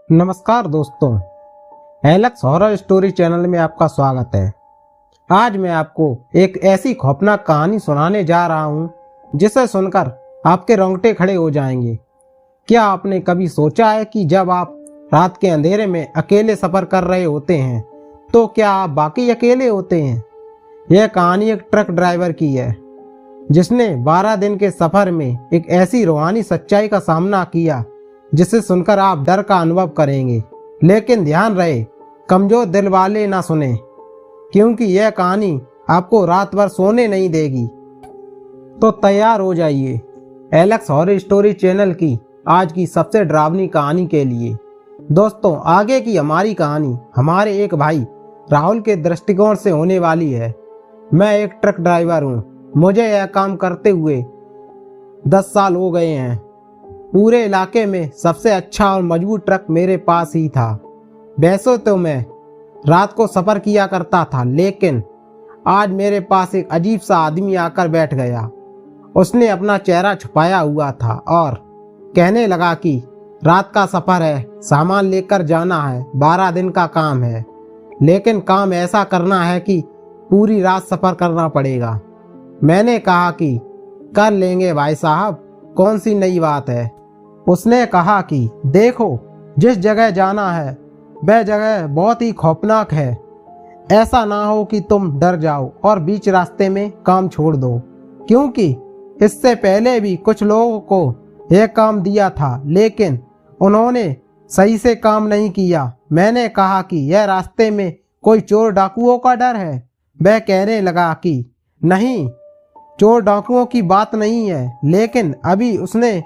नमस्कार दोस्तों, Alex horror story channel में आपका स्वागत है। आज मैं आपको एक ऐसी खौफनाक कहानी सुनाने जा रहा हूं जिसे सुनकर आपके रोंगटे खड़े हो जाएंगे। क्या आपने कभी सोचा है कि जब आप रात के अंधेरे में अकेले सफ़र कर रहे होते हैं तो क्या आप बाकी अकेले होते हैं? यह कहानी एक ट्रक ड्राइवर की है जिसने 12 दिन के सफ़र में एक ऐसी रूहानी सच्चाई का सामना किया जिसे सुनकर आप डर का अनुभव करेंगे। लेकिन ध्यान रहे, कमजोर दिल वाले ना सुने, क्योंकि यह कहानी आपको रात भर सोने नहीं देगी। तो तैयार हो जाइए एलेक्स हॉरर स्टोरी चैनल की आज की सबसे डरावनी कहानी के लिए। दोस्तों, आगे की हमारी कहानी हमारे एक भाई राहुल के दृष्टिकोण से होने वाली है। मैं एक ट्रक ड्राइवर हूँ। मुझे यह काम करते हुए 10 साल हो गए हैं। पूरे इलाके में सबसे अच्छा और मजबूत ट्रक मेरे पास ही था। वैसे तो मैं रात को सफ़र किया करता था, लेकिन आज मेरे पास एक अजीब सा आदमी आकर बैठ गया। उसने अपना चेहरा छुपाया हुआ था और कहने लगा कि रात का सफ़र है, सामान लेकर जाना है, 12 दिन का काम है, लेकिन काम ऐसा करना है कि पूरी रात सफ़र करना पड़ेगा। मैंने कहा कि कर लेंगे भाई साहब, कौन सी नई बात है। उसने कहा कि देखो, जिस जगह जाना है वह जगह बहुत ही खौफनाक है। ऐसा ना हो कि तुम डर जाओ और बीच रास्ते में काम छोड़ दो, क्योंकि इससे पहले भी कुछ लोगों को यह काम दिया था, लेकिन उन्होंने सही से काम नहीं किया। मैंने कहा कि यह रास्ते में कोई चोर डाकुओं का डर है। वह कहने लगा कि नहीं, चोर डाकुओं की बात नहीं है। लेकिन अभी उसने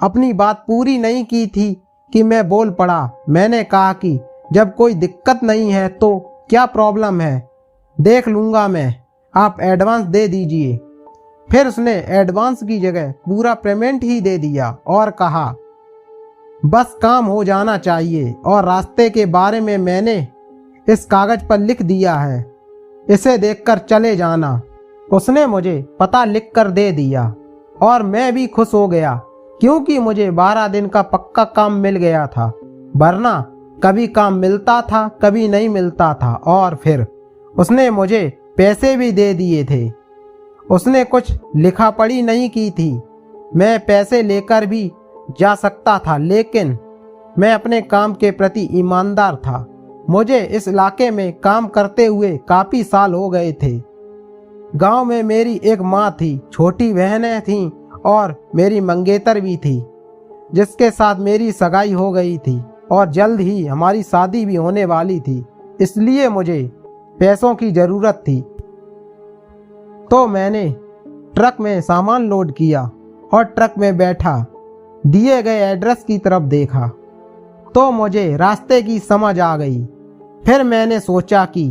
अपनी बात पूरी नहीं की थी कि मैं बोल पड़ा। मैंने कहा कि जब कोई दिक्कत नहीं है तो क्या प्रॉब्लम है, देख लूँगा मैं, आप एडवांस दे दीजिए। फिर उसने एडवांस की जगह पूरा पेमेंट ही दे दिया और कहा बस काम हो जाना चाहिए, और रास्ते के बारे में मैंने इस कागज़ पर लिख दिया है, इसे देखकर चले जाना। उसने मुझे पता लिख कर दे दिया और मैं भी खुश हो गया, क्योंकि मुझे 12 दिन का पक्का काम मिल गया था। वरना कभी काम मिलता था, कभी नहीं मिलता था। और फिर उसने मुझे पैसे भी दे दिए थे। उसने कुछ लिखा पढ़ी नहीं की थी। मैं पैसे लेकर भी जा सकता था, लेकिन मैं अपने काम के प्रति ईमानदार था। मुझे इस इलाके में काम करते हुए काफ़ी साल हो गए थे। गांव में मेरी एक माँ थी, छोटी बहनें थीं और मेरी मंगेतर भी थी, जिसके साथ मेरी सगाई हो गई थी और जल्द ही हमारी शादी भी होने वाली थी। इसलिए मुझे पैसों की ज़रूरत थी। तो मैंने ट्रक में सामान लोड किया और ट्रक में बैठा, दिए गए एड्रेस की तरफ देखा तो मुझे रास्ते की समझ आ गई। फिर मैंने सोचा कि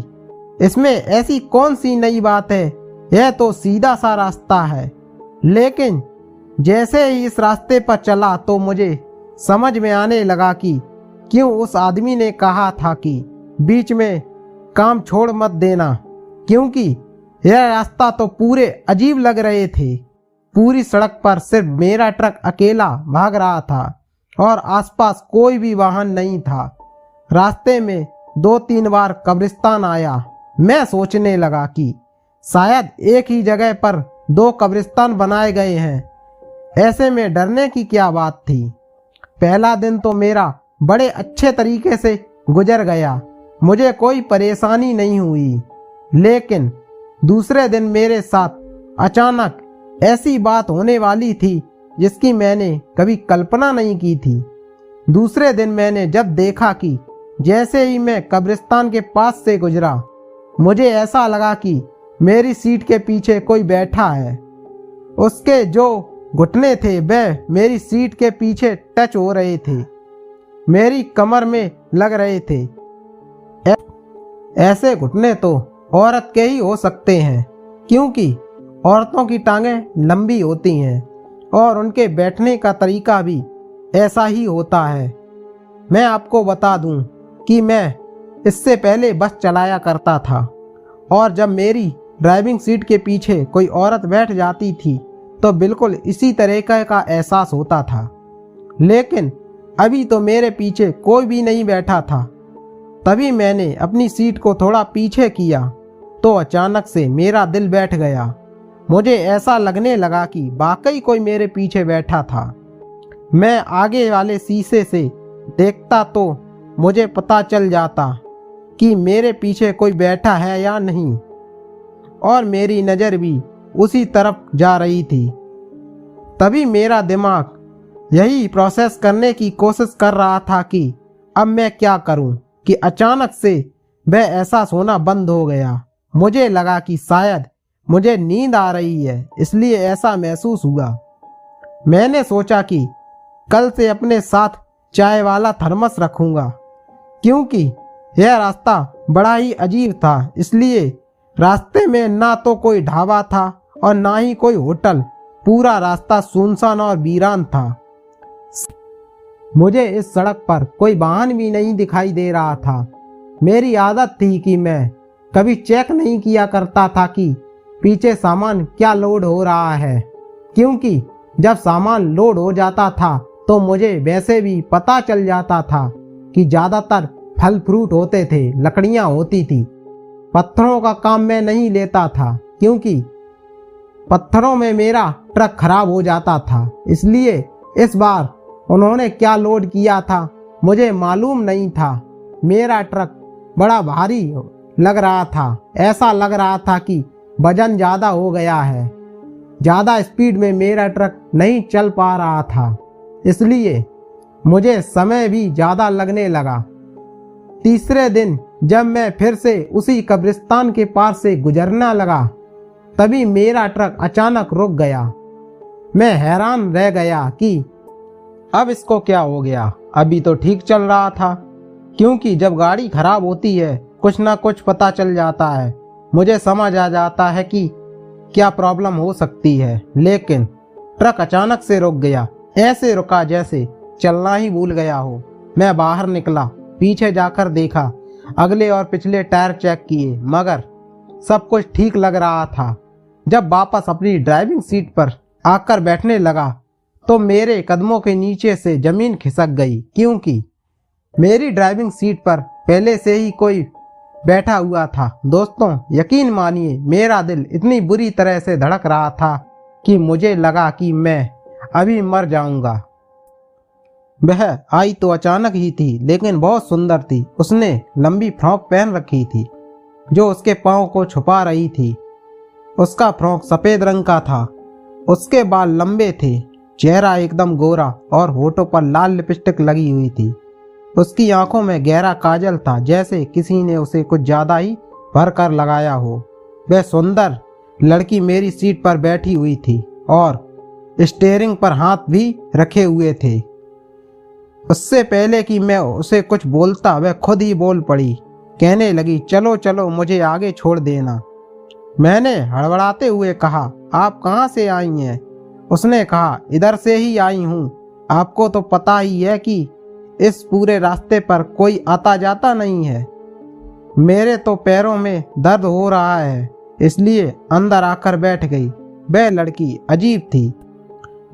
इसमें ऐसी कौन सी नई बात है, यह तो सीधा सा रास्ता है। लेकिन जैसे ही इस रास्ते पर चला तो मुझे समझ में आने लगा कि क्यों उस आदमी ने कहा था कि बीच में काम छोड़ मत देना, क्योंकि यह रास्ता तो पूरे अजीब लग रहे थे। पूरी सड़क पर सिर्फ मेरा ट्रक अकेला भाग रहा था और आसपास कोई भी वाहन नहीं था। रास्ते में 2-3 बार कब्रिस्तान आया। मैं सोचने लगा कि शायद एक ही जगह पर 2 कब्रिस्तान बनाए गए हैं। ऐसे में डरने की क्या बात थी। पहला दिन तो मेरा बड़े अच्छे तरीके से गुजर गया, मुझे कोई परेशानी नहीं हुई। लेकिन दूसरे दिन मेरे साथ अचानक ऐसी बात होने वाली थी जिसकी मैंने कभी कल्पना नहीं की थी। दूसरे दिन मैंने जब देखा कि जैसे ही मैं कब्रिस्तान के पास से गुजरा, मुझे ऐसा लगा कि मेरी सीट के पीछे कोई बैठा है। उसके जो घुटने थे वह मेरी सीट के पीछे टच हो रहे थे, मेरी कमर में लग रहे थे। ऐसे घुटने तो औरत के ही हो सकते हैं, क्योंकि औरतों की टांगें लंबी होती हैं और उनके बैठने का तरीका भी ऐसा ही होता है। मैं आपको बता दूं कि मैं इससे पहले बस चलाया करता था, और जब मेरी ड्राइविंग सीट के पीछे कोई औरत बैठ जाती थी तो बिल्कुल इसी तरह का एहसास होता था। लेकिन अभी तो मेरे पीछे कोई भी नहीं बैठा था। तभी मैंने अपनी सीट को थोड़ा पीछे किया तो अचानक से मेरा दिल बैठ गया। मुझे ऐसा लगने लगा कि वाकई कोई मेरे पीछे बैठा था। मैं आगे वाले शीशे से देखता तो मुझे पता चल जाता कि मेरे पीछे कोई बैठा है या नहीं, और मेरी नज़र भी उसी तरफ जा रही थी। तभी मेरा दिमाग यही प्रोसेस करने की कोशिश कर रहा था कि अब मैं क्या करूं, कि अचानक से वह एहसास होना बंद हो गया। मुझे लगा कि शायद मुझे नींद आ रही है, इसलिए ऐसा महसूस हुआ। मैंने सोचा कि कल से अपने साथ चाय वाला थर्मस रखूंगा, क्योंकि यह रास्ता बड़ा ही अजीब था। इसलिए रास्ते में ना तो कोई ढाबा था और ना ही कोई होटल। पूरा रास्ता सुनसान और वीरान था। मुझे इस सड़क पर कोई वाहन भी नहीं दिखाई दे रहा था। मेरी आदत थी कि मैं कभी चेक नहीं किया करता था कि पीछे सामान क्या लोड हो रहा है, क्योंकि जब सामान लोड हो जाता था तो मुझे वैसे भी पता चल जाता था कि ज़्यादातर फल फ्रूट होते थे, लकड़ियाँ होती थी। पत्थरों का काम मैं नहीं लेता था, क्योंकि पत्थरों में मेरा ट्रक खराब हो जाता था। इसलिए इस बार उन्होंने क्या लोड किया था मुझे मालूम नहीं था। मेरा ट्रक बड़ा भारी लग रहा था। ऐसा लग रहा था कि वजन ज़्यादा हो गया है। ज़्यादा स्पीड में मेरा ट्रक नहीं चल पा रहा था, इसलिए मुझे समय भी ज़्यादा लगने लगा। तीसरे दिन जब मैं फिर से उसी कब्रिस्तान के पास से गुजरना लगा, तभी मेरा ट्रक अचानक रुक गया। मैं हैरान रह गया कि अब इसको क्या हो गया। अभी तो ठीक चल रहा था, क्योंकि जब गाड़ी खराब होती है कुछ ना कुछ पता चल जाता है, मुझे समझ आ जाता है कि क्या प्रॉब्लम हो सकती है। लेकिन ट्रक अचानक से रुक गया, ऐसे रुका जैसे चलना ही भूल गया हो। मैं बाहर निकला, पीछे जाकर देखा, अगले और पिछले टायर चेक किए, मगर सब कुछ ठीक लग रहा था। जब वापस अपनी ड्राइविंग सीट पर आकर बैठने लगा तो मेरे कदमों के नीचे से जमीन खिसक गई, क्योंकि मेरी ड्राइविंग सीट पर पहले से ही कोई बैठा हुआ था। दोस्तों, यकीन मानिए मेरा दिल इतनी बुरी तरह से धड़क रहा था कि मुझे लगा कि मैं अभी मर जाऊंगा। वह आई तो अचानक ही थी, लेकिन बहुत सुंदर थी। उसने लंबी फ्रॉक पहन रखी थी जो उसके पाँव को छुपा रही थी। उसका फ्रॉक सफ़ेद रंग का था, उसके बाल लंबे थे, चेहरा एकदम गोरा और होठों पर लाल लिपस्टिक लगी हुई थी। उसकी आंखों में गहरा काजल था, जैसे किसी ने उसे कुछ ज़्यादा ही भर कर लगाया हो। वह सुंदर लड़की मेरी सीट पर बैठी हुई थी और स्टीयरिंग पर हाथ भी रखे हुए थे। उससे पहले कि मैं उसे कुछ बोलता, वह खुद ही बोल पड़ी। कहने लगी, चलो चलो, मुझे आगे छोड़ देना। मैंने हड़बड़ाते हुए कहा, आप कहाँ से आई हैं? उसने कहा, इधर से ही आई हूँ। आपको तो पता ही है कि इस पूरे रास्ते पर कोई आता जाता नहीं है। मेरे तो पैरों में दर्द हो रहा है, इसलिए अंदर आकर बैठ गई। वह लड़की अजीब थी।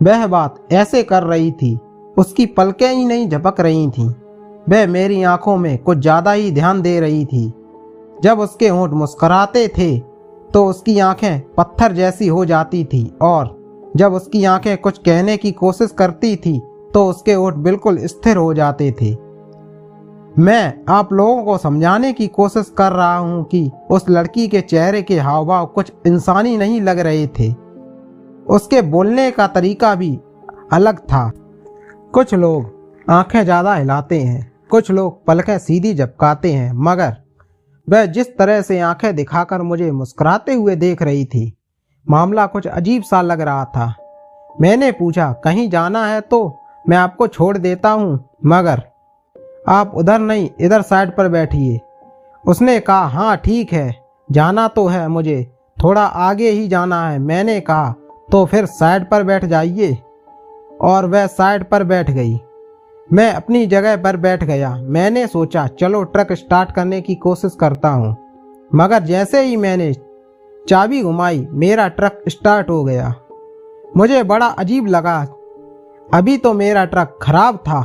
वह बात ऐसे कर रही थी, उसकी पलकें ही नहीं झपक रही थीं। वह मेरी आंखों में कुछ ज़्यादा ही ध्यान दे रही थी। जब उसके होंठ मुस्कुराते थे तो उसकी आंखें पत्थर जैसी हो जाती थी, और जब उसकी आंखें कुछ कहने की कोशिश करती थी तो उसके होंठ बिल्कुल स्थिर हो जाते थे। मैं आप लोगों को समझाने की कोशिश कर रहा हूं कि उस लड़की के चेहरे के हाव भाव कुछ इंसानी नहीं लग रहे थे। उसके बोलने का तरीका भी अलग था। कुछ लोग आंखें ज़्यादा हिलाते हैं, कुछ लोग पलकें सीधी झपकाते हैं, मगर वह जिस तरह से आंखें दिखाकर मुझे मुस्कुराते हुए देख रही थी, मामला कुछ अजीब सा लग रहा था। मैंने पूछा, कहीं जाना है तो मैं आपको छोड़ देता हूँ, मगर आप उधर नहीं, इधर साइड पर बैठिए। उसने कहा, हाँ ठीक है, जाना तो है, मुझे थोड़ा आगे ही जाना है। मैंने कहा, तो फिर साइड पर बैठ जाइए, और वह साइड पर बैठ गई। मैं अपनी जगह पर बैठ गया। मैंने सोचा, चलो ट्रक स्टार्ट करने की कोशिश करता हूँ, मगर जैसे ही मैंने चाबी घुमाई मेरा ट्रक स्टार्ट हो गया। मुझे बड़ा अजीब लगा। अभी तो मेरा ट्रक खराब था,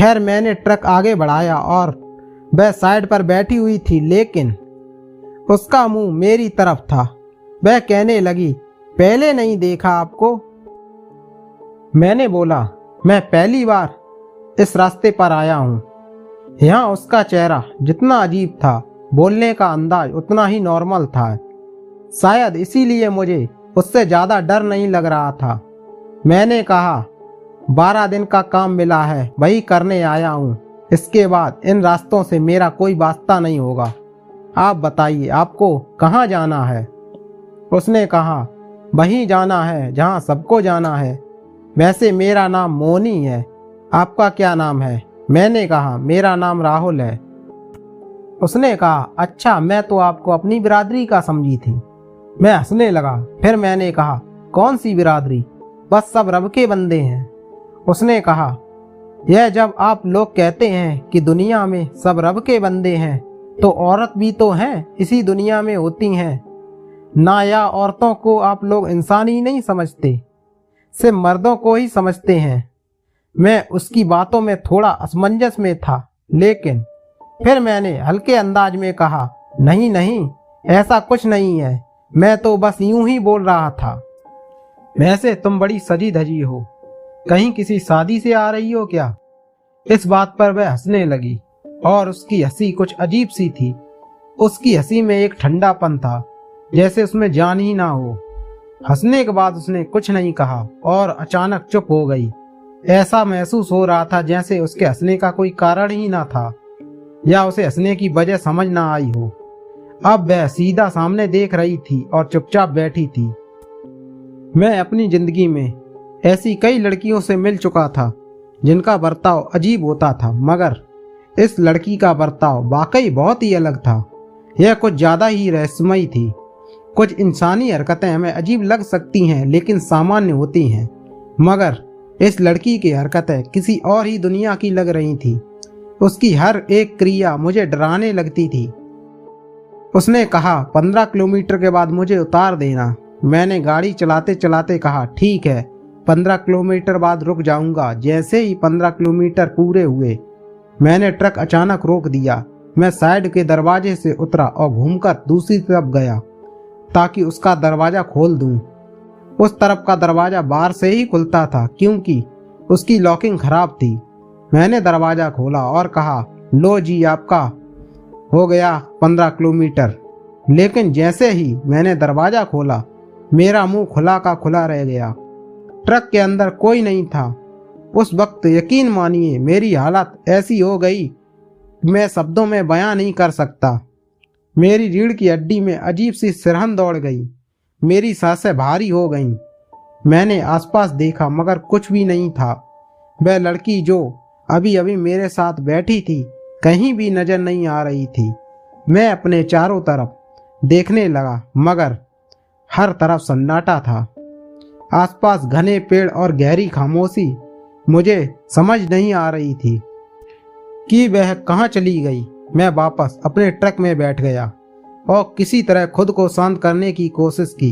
खैर मैंने ट्रक आगे बढ़ाया और वह साइड पर बैठी हुई थी, लेकिन उसका मुंह मेरी तरफ था। वह कहने लगी, पहले नहीं देखा आपको? मैंने बोला, मैं पहली बार इस रास्ते पर आया हूँ। यहाँ उसका चेहरा जितना अजीब था, बोलने का अंदाज उतना ही नॉर्मल था। शायद इसीलिए मुझे उससे ज़्यादा डर नहीं लग रहा था। मैंने कहा, 12 दिन का काम मिला है, वही करने आया हूँ। इसके बाद इन रास्तों से मेरा कोई वास्ता नहीं होगा। आप बताइए, आपको कहाँ जाना है? उसने कहा, वहीं जाना है जहाँ सबको जाना है। वैसे मेरा नाम मोनी है, आपका क्या नाम है? मैंने कहा, मेरा नाम राहुल है। उसने कहा, अच्छा, मैं तो आपको अपनी बिरादरी का समझी थी। मैं हंसने लगा। फिर मैंने कहा, कौन सी बिरादरी? बस सब रब के बंदे हैं। उसने कहा, यह जब आप लोग कहते हैं कि दुनिया में सब रब के बंदे हैं, तो औरत भी तो हैं, इसी दुनिया में होती हैं ना? या औरतों को आप लोग इंसान ही नहीं समझते, सिर्फ मर्दों को ही समझते हैं? मैं उसकी बातों में थोड़ा असमंजस में था, लेकिन फिर मैंने हल्के अंदाज में कहा, नहीं नहीं, ऐसा कुछ नहीं है, मैं तो बस यूं ही बोल रहा था। वैसे तुम बड़ी सजी धजी हो, कहीं किसी शादी से आ रही हो क्या? इस बात पर वह हंसने लगी और उसकी हंसी कुछ अजीब सी थी। उसकी हंसी में एक ठंडापन था, जैसे उसमें जान ही ना हो। हंसने के बाद उसने कुछ नहीं कहा और अचानक चुप हो गई। ऐसा महसूस हो रहा था जैसे उसके हंसने का कोई कारण ही ना था, या उसे हंसने की वजह समझ ना आई हो। अब वह सीधा सामने देख रही थी और चुपचाप बैठी थी। मैं अपनी जिंदगी में ऐसी कई लड़कियों से मिल चुका था जिनका बर्ताव अजीब होता था, मगर इस लड़की का बर्ताव वाकई बहुत ही अलग था। यह कुछ ज़्यादा ही रहस्यमयी थी। कुछ इंसानी हरकतें हमें अजीब लग सकती हैं, लेकिन सामान्य होती हैं, मगर इस लड़की की हरकतें किसी और ही दुनिया की लग रही थी। उसकी हर एक क्रिया मुझे डराने लगती थी। उसने कहा, 15 किलोमीटर के बाद मुझे उतार देना। मैंने गाड़ी चलाते चलाते कहा, ठीक है, 15 किलोमीटर बाद रुक जाऊंगा। जैसे ही 15 किलोमीटर पूरे हुए, मैंने ट्रक अचानक रोक दिया। मैं साइड के दरवाजे से उतरा और घूमकर दूसरी तरफ गया ताकि उसका दरवाज़ा खोल दूं। उस तरफ का दरवाज़ा बाहर से ही खुलता था क्योंकि उसकी लॉकिंग खराब थी। मैंने दरवाज़ा खोला और कहा, लो जी, आपका हो गया 15 किलोमीटर। लेकिन जैसे ही मैंने दरवाज़ा खोला, मेरा मुंह खुला का खुला रह गया। ट्रक के अंदर कोई नहीं था। उस वक्त यकीन मानिए मेरी हालत ऐसी हो गई, मैं शब्दों में बयां नहीं कर सकता। मेरी रीढ़ की हड्डी में अजीब सी सिरहन दौड़ गई, मेरी सांसें भारी हो गईं। मैंने आसपास देखा मगर कुछ भी नहीं था। वह लड़की जो अभी अभी मेरे साथ बैठी थी कहीं भी नजर नहीं आ रही थी। मैं अपने चारों तरफ देखने लगा मगर हर तरफ सन्नाटा था। आसपास घने पेड़ और गहरी खामोशी। मुझे समझ नहीं आ रही थी कि वह कहाँ चली गई। मैं वापस अपने ट्रक में बैठ गया और किसी तरह खुद को शांत करने की कोशिश की।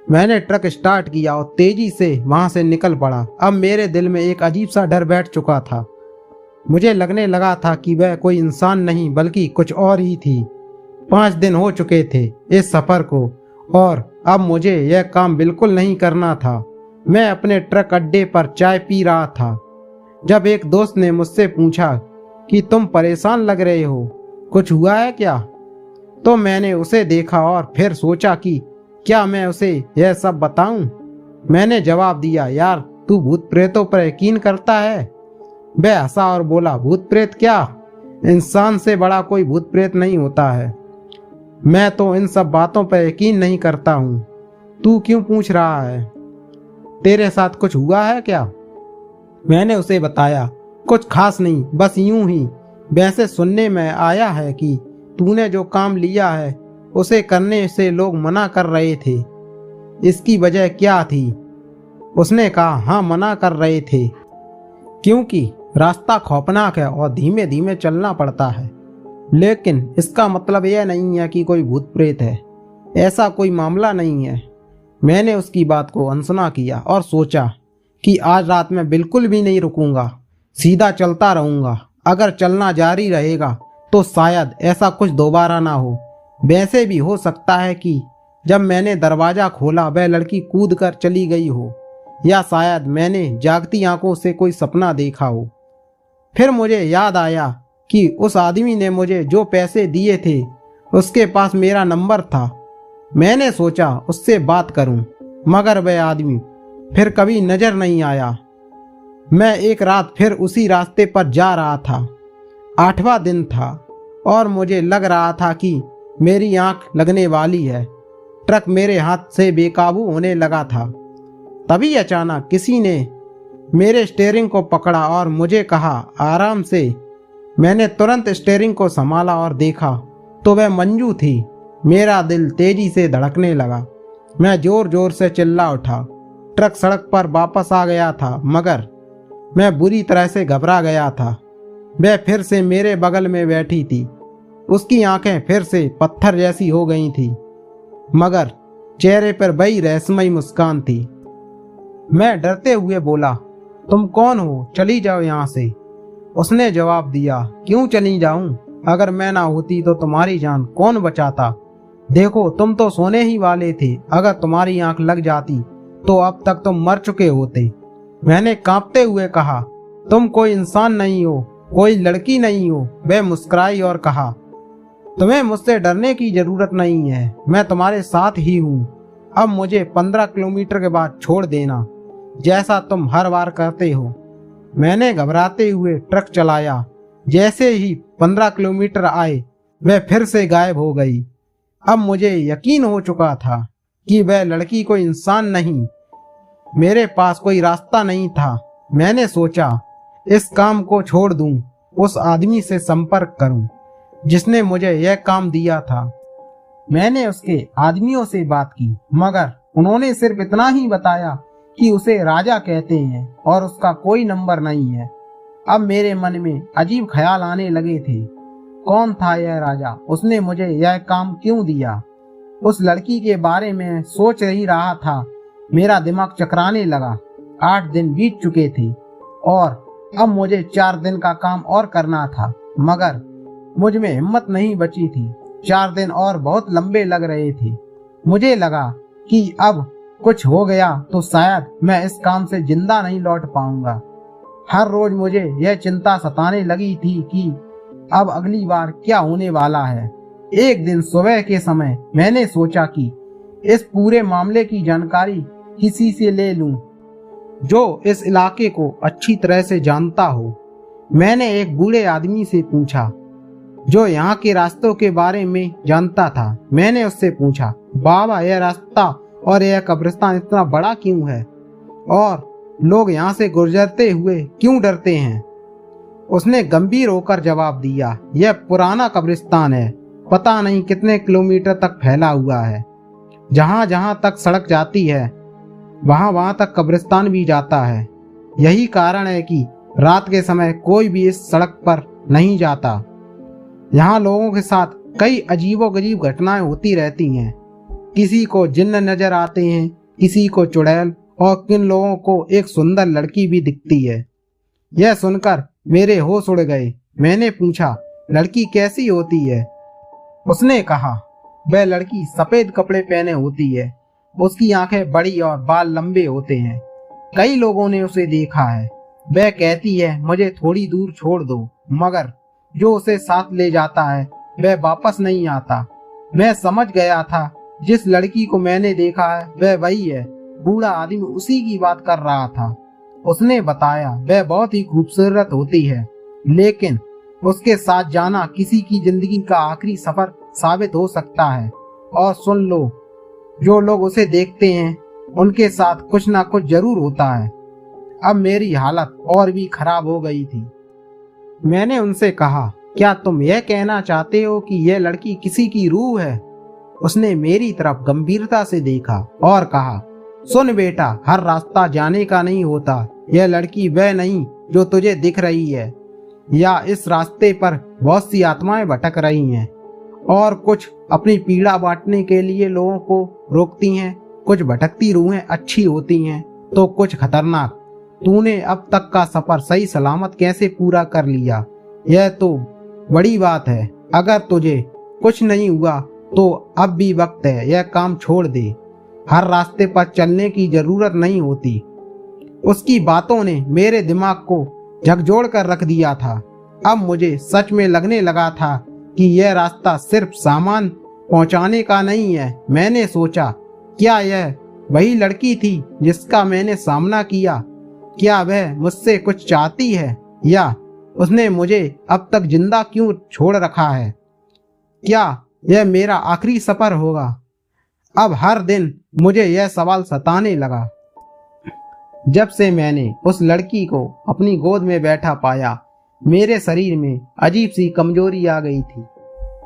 मैंने ट्रक स्टार्ट किया और तेजी से वहां से निकल पड़ा। अब मेरे दिल में एक अजीब सा डर बैठ चुका था। मुझे लगने लगा था कि वह कोई इंसान नहीं बल्कि कुछ और ही थी। 5 दिन हो चुके थे इस सफर को और अब मुझे यह काम बिल्कुल नहीं करना था। मैं अपने ट्रक अड्डे पर चाय पी रहा था जब एक दोस्त ने मुझसे पूछा कि तुम परेशान लग रहे हो, कुछ हुआ है क्या? तो मैंने उसे देखा और फिर सोचा कि क्या मैं उसे यह सब बताऊं। मैंने जवाब दिया, यार तू भूत प्रेतों पर यकीन करता है? वह हंसा और बोला, भूत प्रेत क्या? इंसान से बड़ा कोई भूत प्रेत नहीं होता है। मैं तो इन सब बातों पर यकीन नहीं करता हूँ। तू क्यों पूछ रहा है? तेरे साथ कुछ हुआ है क्या? मैंने उसे बताया, कुछ खास नहीं, बस यूं ही। वैसे सुनने में आया है कि तूने जो काम लिया है उसे करने से लोग मना कर रहे थे। इसकी वजह क्या थी? उसने कहा, हाँ मना कर रहे थे क्योंकि रास्ता खौफनाक है और धीमे धीमे चलना पड़ता है। लेकिन इसका मतलब यह नहीं है कि कोई भूत प्रेत है, ऐसा कोई मामला नहीं है। मैंने उसकी बात को अनसुना किया और सोचा कि आज रात में बिल्कुल भी नहीं रुकूंगा। सीधा चलता रहूंगा। अगर चलना जारी रहेगा तो शायद ऐसा कुछ दोबारा ना हो। वैसे भी हो सकता है कि जब मैंने दरवाजा खोला वह लड़की कूद कर चली गई हो, या शायद मैंने जागती आंखों से कोई सपना देखा हो। फिर मुझे याद आया कि उस आदमी ने मुझे जो पैसे दिए थे उसके पास मेरा नंबर था। मैंने सोचा उससे बात करूं, मगर वह आदमी फिर कभी नजर नहीं आया। मैं एक रात फिर उसी रास्ते पर जा रहा था। 8वां दिन था और मुझे लग रहा था कि मेरी आंख लगने वाली है। ट्रक मेरे हाथ से बेकाबू होने लगा था। तभी अचानक किसी ने मेरे स्टीयरिंग को पकड़ा और मुझे कहा, आराम से। मैंने तुरंत स्टीयरिंग को संभाला और देखा तो वह मंजू थी। मेरा दिल तेजी से धड़कने लगा। मैं जोर जोर से चिल्ला उठा। ट्रक सड़क पर वापस आ गया था, मगर मैं बुरी तरह से घबरा गया था। वह फिर से मेरे बगल में बैठी थी। उसकी आंखें फिर से पत्थर जैसी हो गई थी, मगर चेहरे पर वही रहस्यमयी मुस्कान थी। मैं डरते हुए बोला, तुम कौन हो? चली जाओ यहाँ से। उसने जवाब दिया, क्यों चली जाऊं? अगर मैं ना होती तो तुम्हारी जान कौन बचाता? देखो, तुम तो सोने ही वाले थे। अगर तुम्हारी आंख लग जाती तो अब तक तुम मर चुके होते। मैंने कांपते हुए कहा, तुम कोई इंसान नहीं हो, कोई लड़की नहीं हो। वह मुस्कुराई और कहा, तुम्हें मुझसे डरने की जरूरत नहीं है, मैं तुम्हारे साथ ही हूँ। अब मुझे 15 किलोमीटर के बाद छोड़ देना, जैसा तुम हर बार करते हो। मैंने घबराते हुए ट्रक चलाया। जैसे ही 15 किलोमीटर आए वह फिर से गायब हो गई। अब मुझे यकीन हो चुका था कि वह लड़की कोई इंसान नहीं। मेरे पास कोई रास्ता नहीं था। मैंने सोचा, इस काम को छोड़ दूं, उस आदमी से संपर्क करूं जिसने मुझे यह काम दिया था। मैंने उसके आदमियों से बात की, मगर उन्होंने सिर्फ इतना ही बताया कि उसे राजा कहते हैं और उसका कोई नंबर नहीं है। अब मेरे मन में अजीब ख्याल आने लगे थे। कौन था यह राजा? उसने मुझे यह काम क्यों दिया? उस लड़की के बारे में सोच ही रहा था, मेरा दिमाग चकराने लगा। 8 दिन बीत चुके थे और अब मुझे 4 दिन का काम और करना था, मगर मुझ में हिम्मत नहीं बची थी। 4 दिन और बहुत लंबे लग रहे थे। मुझे लगा कि अब कुछ हो गया तो शायद मैं इस काम से जिंदा नहीं लौट पाऊंगा। हर रोज मुझे यह चिंता सताने लगी थी कि अब अगली बार क्या होने वाला है। एक दिन सुबह के समय मैंने सोचा कि इस पूरे मामले की जानकारी किसी से ले लूं जो इस इलाके को अच्छी तरह से जानता हो। मैंने एक बूढ़े आदमी से पूछा जो यहाँ के रास्तों के बारे में जानता था। मैंने उससे पूछा, बाबा, यह रास्ता और यह कब्रिस्तान इतना बड़ा क्यों है और लोग यहाँ से गुजरते हुए क्यों डरते हैं? उसने गंभीर होकर जवाब दिया, यह पुराना कब्रिस्तान है, पता नहीं कितने किलोमीटर तक फैला हुआ है। जहाँ जहाँ तक सड़क जाती है वहाँ वहाँ तक कब्रिस्तान भी जाता है। यही कारण है कि रात के समय कोई भी इस सड़क पर नहीं जाता। यहाँ लोगों के साथ कई अजीबोगरीब घटनाएं होती रहती हैं। किसी को जिन्न नजर आते हैं, किसी को चुड़ैल और किन लोगों को एक सुंदर लड़की भी दिखती है। यह सुनकर मेरे होश उड़ गए। मैंने पूछा, लड़की कैसी होती है? उसने कहा, वह लड़की सफेद कपड़े पहने होती है, उसकी आंखें बड़ी और बाल लंबे होते हैं। कई लोगों ने उसे देखा है। वह कहती है, मुझे थोड़ी दूर छोड़ दो, मगर जो उसे साथ ले जाता है वह वापस नहीं आता। मैं समझ गया था जिस लड़की को मैंने देखा है वह वही है। बूढ़ा आदमी उसी की बात कर रहा था। उसने बताया, वह बहुत ही खूबसूरत होती है, लेकिन उसके साथ जाना किसी की जिंदगी का आखिरी सफर साबित हो सकता है। और सुन लो, जो लोग उसे देखते हैं उनके साथ कुछ ना कुछ जरूर होता है। अब मेरी हालत और भी खराब हो गई थी। मैंने उनसे कहा, क्या तुम यह कहना चाहते हो कि यह लड़की किसी की रूह है? उसने मेरी तरफ गंभीरता से देखा और कहा, सुन बेटा, हर रास्ता जाने का नहीं होता। यह लड़की वह नहीं जो तुझे दिख रही है। या इस रास्ते पर बहुत सी आत्माएं भटक रही हैं और कुछ अपनी पीड़ा बांटने के लिए लोगों को रोकती हैं। कुछ भटकती रूहें अच्छी होती हैं तो कुछ खतरनाक। तूने अब तक का सफर सही सलामत कैसे पूरा कर लिया, यह तो बड़ी बात है। अगर तुझे कुछ नहीं हुआ तो अब भी वक्त है, यह काम छोड़ दे। हर रास्ते पर चलने की जरूरत नहीं होती। उसकी बातों ने मेरे दिमाग को झकझोर कर रख दिया था। अब मुझे सच में लगने लगा था कि यह रास्ता सिर्फ सामान पहुंचाने का नहीं है। मैंने सोचा, क्या यह वही लड़की थी जिसका मैंने सामना किया? क्या वह मुझसे कुछ चाहती है, या उसने मुझे अब तक जिंदा क्यों छोड़ रखा है? क्या यह मेरा आखिरी सफर होगा? अब हर दिन मुझे यह सवाल सताने लगा। जब से मैंने उस लड़की को अपनी गोद में बैठा पाया, मेरे शरीर में अजीब सी कमजोरी आ गई थी।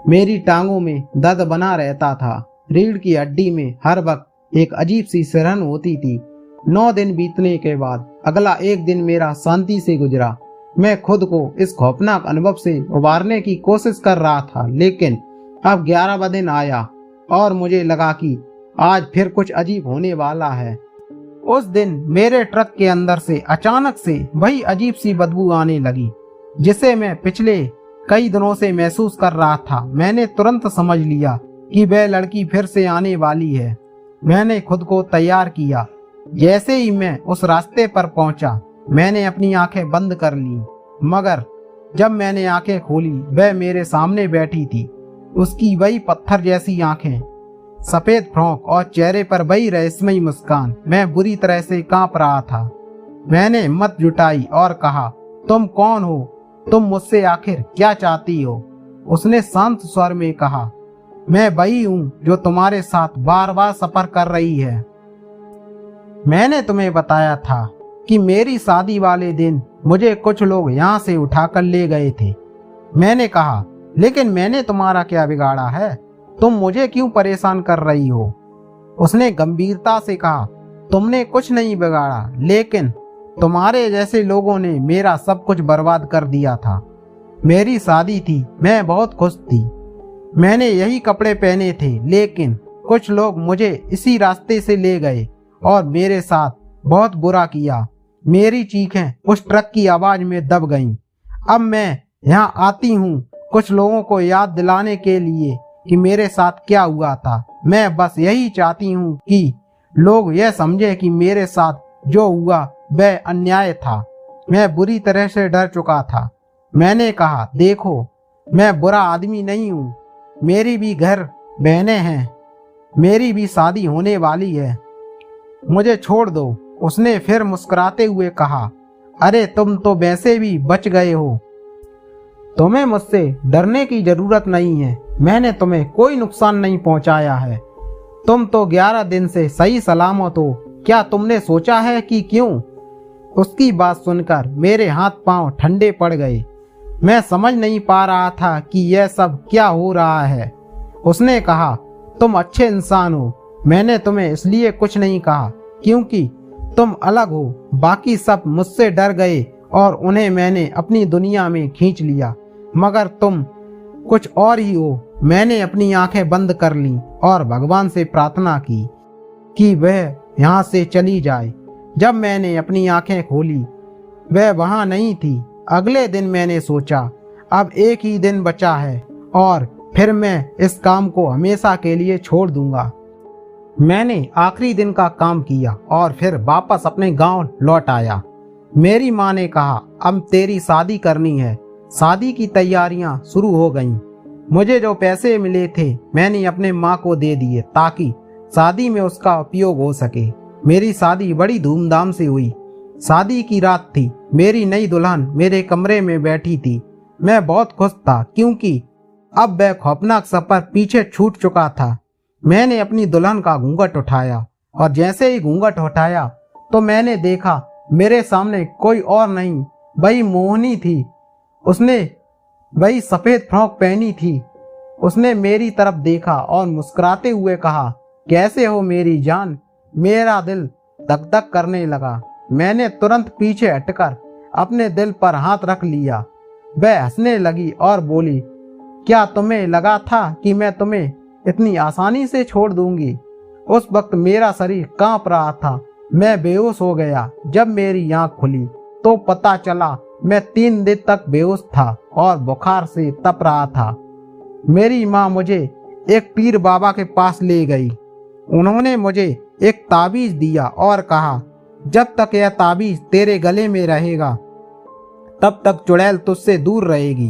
मेरी टांगों में दर्द बना रहता था। रीढ़ की हड्डी में हर वक्त एक अजीब सी सिरहन होती थी। 9 दिन बीतने के बाद अगला एक दिन मेरा शांति से गुजरा। मैं खुद को इस खौफनाक अनुभव से उबारने की कोशिश कर रहा था, लेकिन अब 11वां दिन आया और मुझे लगा कि आज फिर कुछ अजीब होने वाला है। उस दिन मेरे ट्रक के अंदर से अचानक से वही अजीब सी बदबू आने लगी, जिसे मैं पिछले कई दिनों से महसूस कर रहा था। मैंने तुरंत समझ लिया कि वह लड़की फिर से आने वाली है। मैंने खुद को तैयार किया। जैसे ही मैं उस रास्ते पर पहुंचा, मैंने अपनी आंखें बंद कर ली, मगर जब मैंने आंखें खोली, वह मेरे सामने बैठी थी। उसकी वही पत्थर जैसी आंखें, सफेद फ्रॉक और चेहरे पर वही रहस्यमयी मुस्कान। मैं बुरी तरह से कांप रहा था। मैंने हिम्मत जुटाई और कहा, तुम कौन हो? तुम मुझसे आखिर क्या चाहती हो? उसने शांत स्वर में कहा, मैं वही हूँ जो तुम्हारे साथ बार बार सफर कर रही है। मैंने तुम्हें बताया था कि मेरी शादी वाले दिन मुझे कुछ लोग यहाँ से उठाकर ले गए थे। मैंने कहा, लेकिन मैंने तुम्हारा क्या बिगाड़ा है? तुम मुझे क्यों परेशान कर रही हो? उसने गंभीरता से कहा, तुमने कुछ नहीं बिगाड़ा, लेकिन तुम्हारे जैसे लोगों ने मेरा सब कुछ बर्बाद कर दिया था। मेरी शादी थी, मैं बहुत खुश थी, मैंने यही कपड़े पहने थे, लेकिन कुछ लोग मुझे इसी रास्ते से ले गए और मेरे साथ बहुत बुरा किया। मेरी चीखें उस ट्रक की आवाज में दब गईं। अब मैं यहाँ आती हूँ कुछ लोगों को याद दिलाने के लिए कि मेरे साथ क्या हुआ था। मैं बस यही चाहती हूँ कि लोग यह समझे कि मेरे साथ जो हुआ वह अन्याय था। मैं बुरी तरह से डर चुका था। मैंने कहा, देखो, मैं बुरा आदमी नहीं हूँ। मेरी भी घर बहनें हैं, मेरी भी शादी होने वाली है, मुझे छोड़ दो। उसने फिर मुस्कुराते हुए कहा, अरे तुम तो वैसे भी बच गए हो, तुम्हें मुझसे डरने की जरूरत नहीं है। मैंने तुम्हें कोई नुकसान नहीं पहुंचाया है। तुम तो 11 दिन से सही सलामत हो। क्या तुमने सोचा है कि क्यों? उसकी बात सुनकर मेरे हाथ पांव ठंडे पड़ गए। मैं समझ नहीं पा रहा था कि यह सब क्या हो रहा है। उसने कहा, तुम अच्छे इंसान हो। मैंने तुम्हें इसलिए कुछ नहीं कहा क्योंकि तुम अलग हो। बाकी सब मुझसे डर गए और उन्हें मैंने अपनी दुनिया में खींच लिया, मगर तुम कुछ और ही हो। मैंने अपनी आंखें बंद कर लीं और भगवान से प्रार्थना की कि वह यहाँ से चली जाए। जब मैंने अपनी आंखें खोली, वह वहाँ नहीं थी। अगले दिन मैंने सोचा, अब एक ही दिन बचा है और फिर मैं इस काम को हमेशा के लिए छोड़ दूंगा। मैंने आखिरी दिन का काम किया और फिर वापस अपने गांव लौट आया। मेरी माँ ने कहा, अब तेरी शादी करनी है। शादी की तैयारियां शुरू हो गईं। मुझे जो पैसे मिले थे मैंने अपने माँ को दे दिए ताकि शादी में उसका उपयोग हो सके। मेरी शादी बड़ी धूमधाम से हुई। शादी की रात थी। मेरी नई दुल्हन मेरे कमरे में बैठी थी। मैं बहुत खुश था क्योंकि अब वह खौफनाक सफर पीछे छूट चुका था। मैंने अपनी दुल्हन का घूंघट उठाया और जैसे ही घूंघट उठाया तो मैंने देखा मेरे सामने कोई और नहीं, वही मोहिनी थी। उसने वही सफेद फ्रॉक पहनी थी। उसने मेरी तरफ देखा और मुस्कुराते हुए कहा, कैसे हो मेरी जान? मेरा दिल धक धक करने लगा। मैंने तुरंत पीछे हटकर अपने दिल पर हाथ रख लिया। वह हंसने लगी और बोली, क्या तुम्हें लगा था कि मैं तुम्हें इतनी आसानी से छोड़ दूंगी? उस वक्त मेरा शरीर कांप रहा था। मैं बेहोश हो गया। जब मेरी आंख खुली तो पता चला मैं 3 दिन तक बेहोश था और बुखार से तप रहा था। मेरी माँ मुझे एक पीर बाबा के पास ले गई। उन्होंने मुझे एक ताबीज दिया और कहा, जब तक यह ताबीज तेरे गले में रहेगा तब तक चुड़ैल तुझसे दूर रहेगी।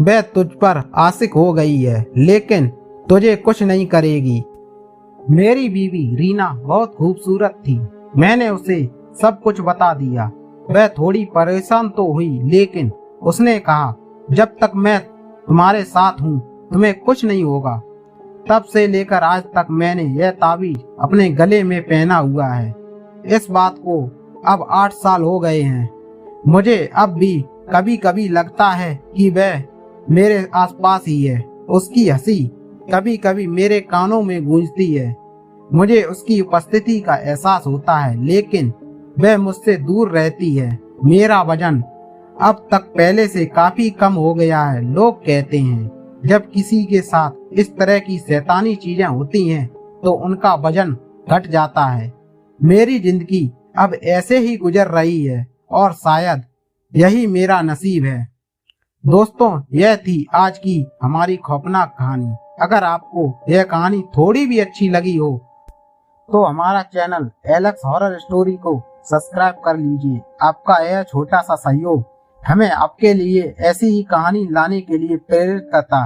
वह तुझ पर आशिक हो गई है लेकिन तुझे कुछ नहीं करेगी। मेरी बीवी रीना बहुत खूबसूरत थी। मैंने उसे सब कुछ बता दिया। वह थोड़ी परेशान तो हुई लेकिन उसने कहा, जब तक मैं तुम्हारे साथ हूँ तुम्हें कुछ नहीं होगा। तब से लेकर आज तक मैंने यह ताबीज अपने गले में पहना हुआ है। इस बात को अब 8 साल हो गए हैं। मुझे अब भी कभी कभी लगता है कि वह मेरे आसपास ही है। उसकी हंसी कभी कभी मेरे कानों में गूंजती है। मुझे उसकी उपस्थिति का एहसास होता है लेकिन वह मुझसे दूर रहती है। मेरा वजन अब तक पहले से काफी कम हो गया है। लोग कहते हैं जब किसी के साथ इस तरह की शैतानी चीजें होती हैं तो उनका वजन घट जाता है। मेरी जिंदगी अब ऐसे ही गुजर रही है और शायद यही मेरा नसीब है। दोस्तों, यह थी आज की हमारी खौफनाक कहानी। अगर आपको यह कहानी थोड़ी भी अच्छी लगी हो तो हमारा चैनल एलेक्स हॉरर स्टोरी को सब्सक्राइब कर लीजिए। आपका यह छोटा सा सहयोग हमें आपके लिए ऐसी ही कहानी लाने के लिए प्रेरित करता है।